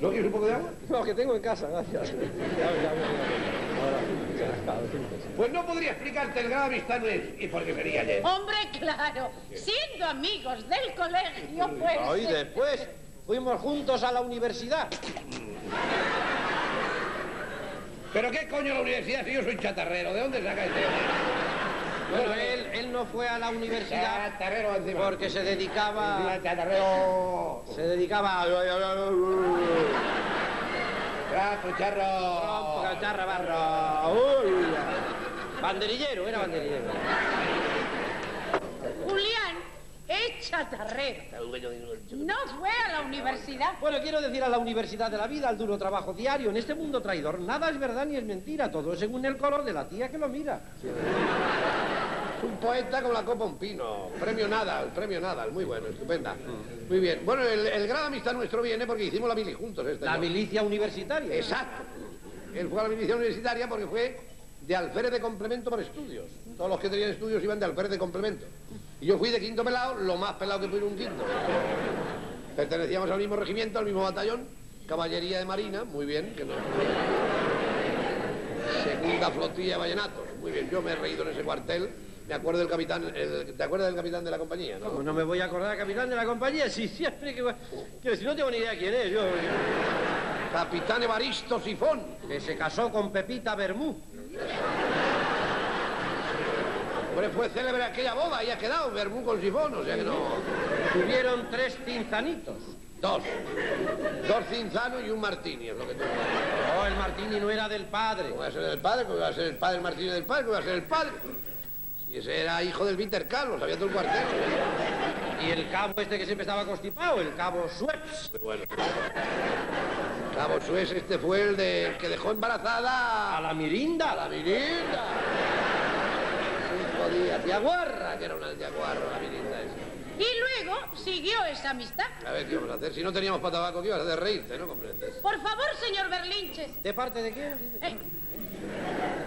¿No quieres un poco de agua? No, que tengo en casa, gracias. Pues no podría explicarte el grado de amistad nuestra. ¿Y por qué sería ayer? Hombre, claro, siendo amigos del colegio, pues... Y después fuimos juntos a la universidad. ¿Pero qué coño la universidad si yo soy chatarrero? ¿De dónde saca este hombre? Bueno, él no fue a la universidad Chatarrero encima. porque se dedicaba... Chatarrero. Se dedicaba a... Trapo, charro. Cacharra, barra... Banderillero, era banderillero. Julián es chatarrero. No fue a la universidad. Bueno, quiero decir a la universidad de la vida, al duro trabajo diario. En este mundo traidor, nada es verdad ni es mentira. Todo es según el color de la tía que lo mira. Es un poeta con la copa un pino. Premio Nadal, muy bueno, estupenda. Muy bien. Bueno, el gran amistad nuestro viene porque hicimos la mili juntos. La milicia universitaria. Exacto. Él fue a la milicia universitaria porque fue de alférez de complemento por estudios. Todos los que tenían estudios iban de alférez de complemento. Y yo fui de quinto pelado, lo más pelado que pude un quinto. Pertenecíamos al mismo regimiento, al mismo batallón, caballería de marina, muy bien, que no... Segunda flotilla de vallenatos, muy bien, yo me he reído en ese cuartel. Me acuerdo del capitán, ¿te acuerdas del capitán de la compañía? ¿Cómo no me voy a acordar del capitán de la compañía? Sí, siempre que si no tengo ni idea quién es, yo... Capitán Evaristo Sifón. Que se casó con Pepita Bermú. Hombre, fue célebre aquella boda y ha quedado Bermú con Sifón, o sea que no... Tuvieron 3 cinzanitos. 2 cinzanos y un martini, es lo que tuvo. No, el martini no era del padre. ¿Cómo va a ser del padre? ¿Cómo va a ser el padre el martini del padre? ¿Cómo va a ser el padre? Si ese era hijo del Víctor Carlos, sabía todo el cuartel. Y el cabo este que siempre estaba constipado, el cabo Suez. Muy bueno. Cabo Suez, este fue el que dejó embarazada... A la Mirinda. ¡A la Mirinda! 5 días. Yaguarra, que era una yaguarra, la Mirinda esa. Y luego siguió esa amistad. A ver, ¿qué íbamos a hacer? Si no teníamos para tabaco, ¿qué ibas a hacer? Reírte, ¿no comprendes? Por favor, señor Berlinches. ¿De parte de quién?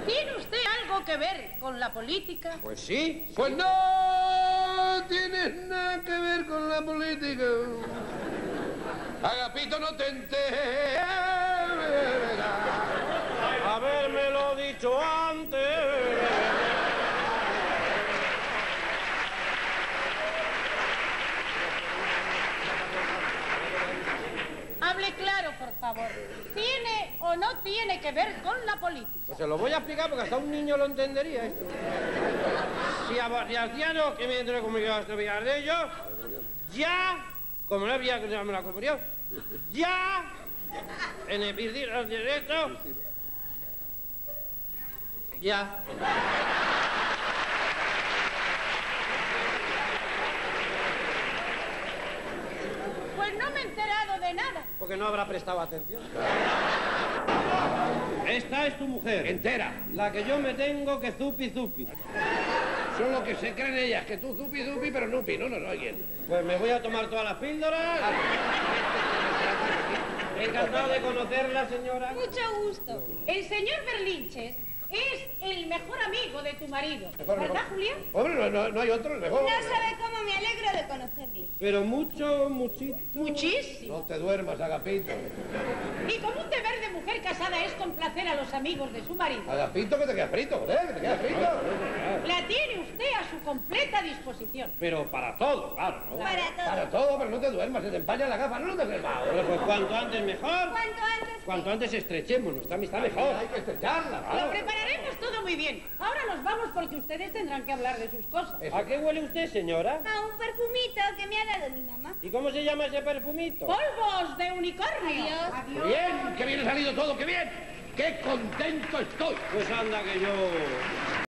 ¿Tiene usted algo que ver con la política? Pues sí. Pues no tienes nada que ver con la política. Agapito, no te enteres. Habérmelo dicho antes. Hable claro, por favor. ¿Tiene o no tiene que ver con la política? Pues se lo voy a explicar porque hasta un niño lo entendería esto. Si anciano que me entre conmigo a estudiar de ellos, ya, como no había que llamarme la comunión, ya, en el virdir directo, ya. Pues no me he enterado de nada. Porque no habrá prestado atención. Esta es tu mujer. Entera. La que yo me tengo que zupi. Son lo que se creen ellas, que tú zupi, pero nupi, no nos oyen. Pues me voy a tomar todas las píldoras. Encantado de conocerla, señora. Mucho gusto. El señor Berlinches es el mejor amigo de tu marido. ¿Verdad, Julián? Hombre, no hay otro, el mejor. No sabe cómo me alegro de conocerle. Pero muchito. Muchísimo. No te duermas, Agapito. Y como un deber de mujer casada es complacer a los amigos de su marido, Agapito, que te queda frito, ¿eh? Que te queda frito. la tiene usted a su completa disposición. Pero para todo, claro, ¿no? Para todo. Para todo, pero no te duermas, se te empaña la gafa, no te has Bueno, pues cuanto antes mejor. Cuanto antes. Cuanto antes estrechemos nuestra amistad mejor. Hay que estrecharla, Lo claro. prepararemos todo muy bien. Ahora nos vamos porque ustedes tendrán que hablar de sus cosas. ¿A qué huele usted, señora? A un perfumito que me ha dado mi mamá. ¿Y cómo se llama ese perfumito? ¡Polvos de unicornio! Adiós. Bien, que bien ha salido todo, que bien. ¡Qué contento estoy! Pues anda que yo...